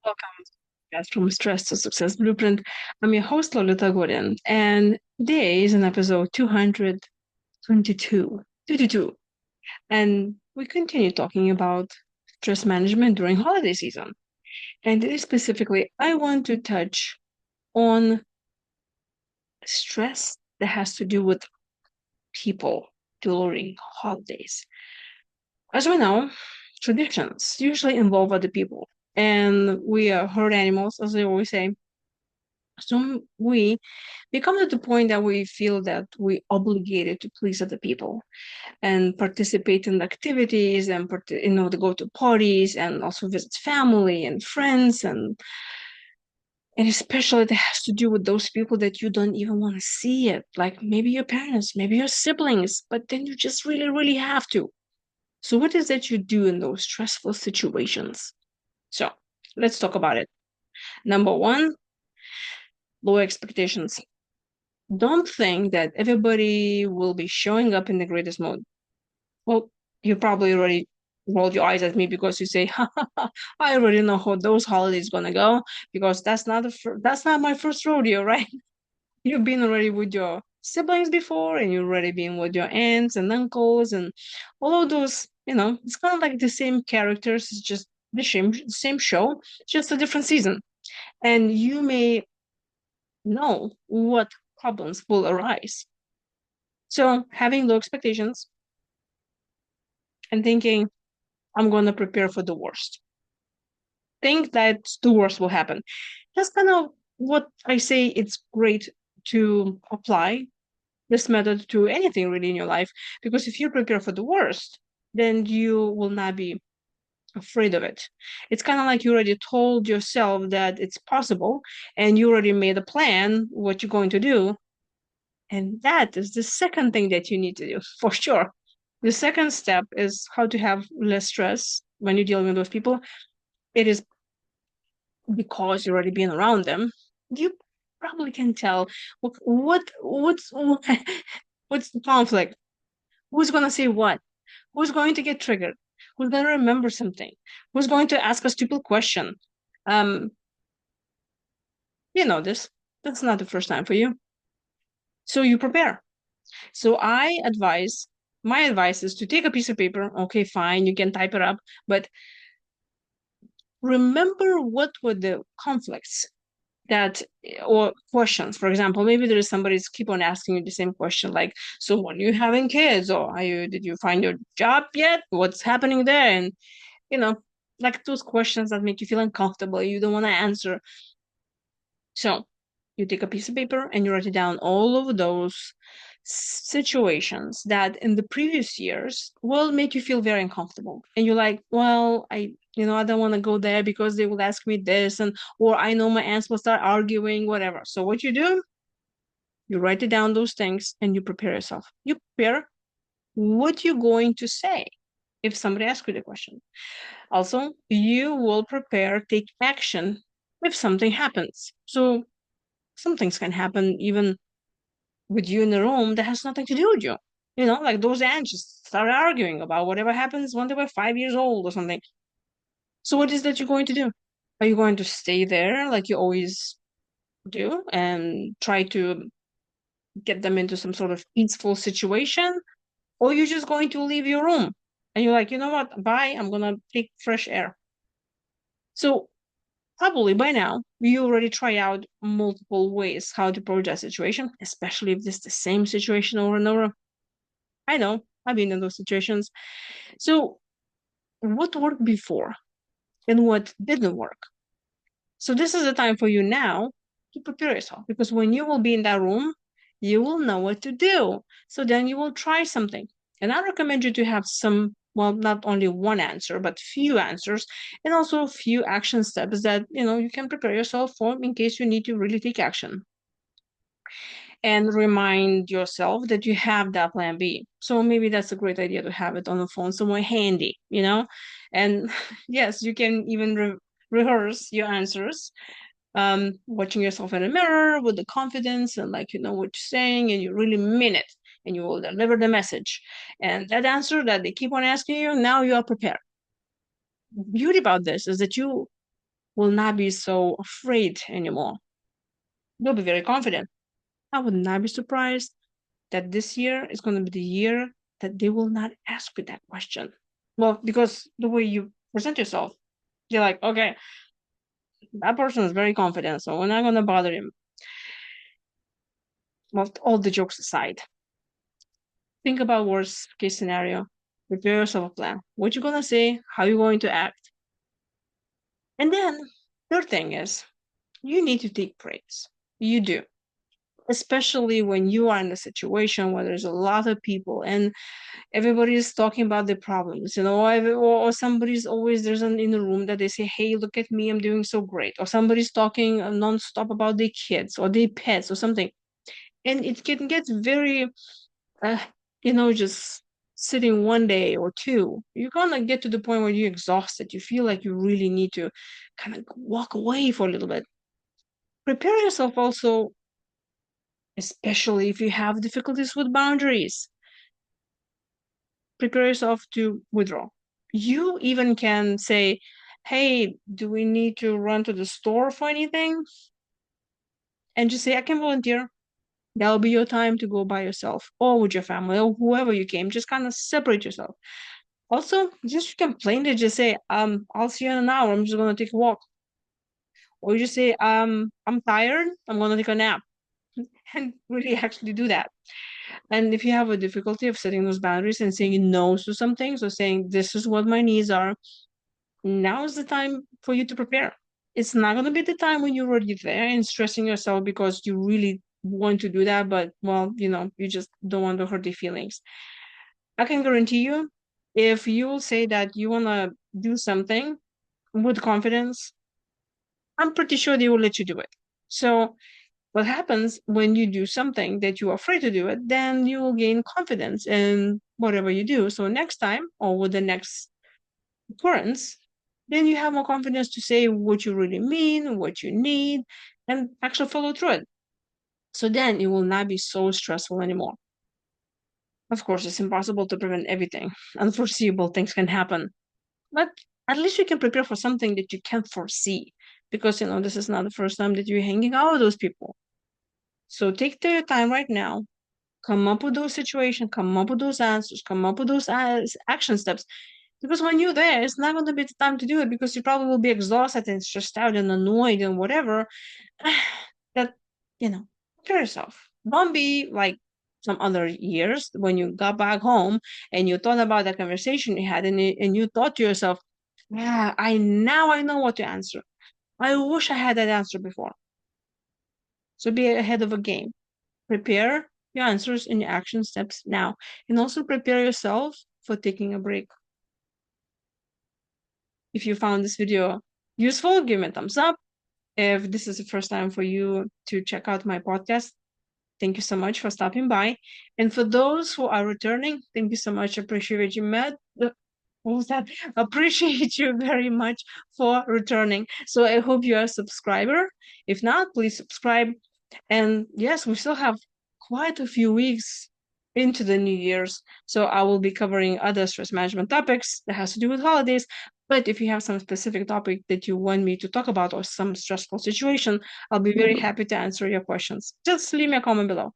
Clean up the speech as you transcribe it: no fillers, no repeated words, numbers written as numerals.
Welcome guys from Stress to Success Blueprint. I'm your host, Lolita Guarin, and today is an episode 222. 22. And we continue talking about stress management during holiday season. And today specifically, I want to touch on stress that has to do with people during holidays. As we know, traditions usually involve other people, and we are herd animals, as they always say. So we come to the point that we feel that we obligated to please other people and participate in activities and to go to parties and also visit family and friends and especially it has to do with those people that you don't even want to see it, like maybe your parents, maybe your siblings, but then you just really, really have to. So what is that you do in those stressful situations? So let's talk about it. Number one, low expectations. Don't think that everybody will be showing up in the greatest mode. Well, you probably already rolled your eyes at me because you say, ha, ha, ha, I already know how those holidays gonna go because that's not my first rodeo, right? You've been already with your siblings before and you've already been with your aunts and uncles and all of those, it's kind of like the same characters, it's just the same show, just a different season. And you may know what problems will arise. So having low expectations and thinking, I'm going to prepare for the worst. Think that the worst will happen. That's kind of what I say. It's great to apply this method to anything really in your life, because if you prepare for the worst, then you will not be afraid of it. It's kind of like you already told yourself that it's possible and you already made a plan what you're going to do. And that is the second thing that you need to do for sure. The second step is how to have less stress when you're dealing with those people. It is because you're already been around them. You probably can tell what's what's the conflict. Who's gonna say what? Who's going to get triggered? Who's gonna remember something? Who's going to ask a stupid question? Um, you know this. That's not the first time for you. So you prepare. So my advice is to take a piece of paper. Okay, fine, you can type it up, but remember what were the conflicts that or questions. For example, maybe there is somebody's keep on asking you the same question, like, so when you having kids, or did you find your job yet? What's happening there? And you know, like those questions that make you feel uncomfortable, you don't want to answer. So you take a piece of paper and you write down all of those situations that in the previous years will make you feel very uncomfortable. And you're like, well, I don't want to go there because they will ask me this, and or I know my aunts will start arguing, whatever. So what you do, you write it down those things and you prepare yourself. You prepare what you're going to say if somebody asks you the question. Also, you will prepare, take action if something happens. So some things can happen even with you in the room that has nothing to do with you. Like those ants just start arguing about whatever happens when they were 5 years old or something. So what is that you're going to do? Are you going to stay there like you always do and try to get them into some sort of peaceful situation? Or you're just going to leave your room and you're like, you know what? Bye. I'm gonna take fresh air. So probably by now you already try out multiple ways how to approach that situation, especially if it's the same situation over and over. I know, I've been in those situations. So what worked before and what didn't work? So this is the time for you now to prepare yourself, because when you will be in that room, you will know what to do. So then you will try something. And I recommend you to have some, well, not only one answer, but few answers and also a few action steps that, you can prepare yourself for in case you need to really take action. And remind yourself that you have that plan B. So maybe that's a great idea to have it on the phone somewhere handy. And yes, you can even rehearse your answers, watching yourself in the mirror with the confidence and like you know what you're saying and you really mean it and you will deliver the message. And that answer that they keep on asking you, now you are prepared. Beauty about this is that you will not be so afraid anymore. You'll be very confident. I would not be surprised that this year is going to be the year that they will not ask you that question. Well, because the way you present yourself, you're like, okay, that person is very confident, so we're not going to bother him. Well, all the jokes aside, think about worst case scenario. Prepare yourself a plan. What you're going to say, how you're going to act. And then, third thing is, you need to take breaks. You do. Especially when you are in a situation where there's a lot of people and everybody is talking about their problems, or somebody's always there's an in the room that they say, hey, look at me, I'm doing so great, or somebody's talking nonstop about their kids or their pets or something, and it can get very uh, just sitting one day or two, you're gonna get to the point where you're exhausted, you feel like you really need to kind of walk away for a little bit. Prepare yourself also, especially if you have difficulties with boundaries. Prepare yourself to withdraw. You even can say, hey, do we need to run to the store for anything? And just say, I can volunteer. That'll be your time to go by yourself or with your family or whoever you came. Just kind of separate yourself. Also, just you can plainly just say, I'll see you in an hour. I'm just gonna take a walk. Or you just say, I'm tired, I'm gonna take a nap. And really actually do that. And if you have a difficulty of setting those boundaries and saying no to some things or saying this is what my needs are, now is the time for you to prepare. It's not going to be the time when you're already there and stressing yourself because you really want to do that, but well, you just don't want to hurt their feelings. I can guarantee you, if you say that you want to do something with confidence, I'm pretty sure they will let you do it. So, what happens when you do something that you're afraid to do it, then you will gain confidence in whatever you do. So, next time or with the next occurrence, then you have more confidence to say what you really mean, what you need, and actually follow through it. So then it will not be so stressful anymore. Of course, it's impossible to prevent everything. Unforeseeable things can happen. But at least you can prepare for something that you can't foresee. Because, this is not the first time that you're hanging out with those people. So take your time right now, come up with those situations, come up with those answers, come up with those action steps. Because when you're there, it's not going to be the time to do it because you probably will be exhausted and stressed out and annoyed and whatever. That, prepare yourself. Don't be like some other years when you got back home and you thought about the conversation you had and you thought to yourself, yeah, I know what to answer. I wish I had that answer before. So be ahead of a game. Prepare your answers and your action steps now. And also prepare yourself for taking a break. If you found this video useful, give me a thumbs up. If this is the first time for you to check out my podcast, thank you so much for stopping by. And for those who are returning, thank you so much. Appreciate you met. What was that? Appreciate you very much for returning. So I hope you're a subscriber. If not, please subscribe. And yes, we still have quite a few weeks into the New Year's. So I will be covering other stress management topics that has to do with holidays. But if you have some specific topic that you want me to talk about or some stressful situation, I'll be very happy to answer your questions. Just leave me a comment below.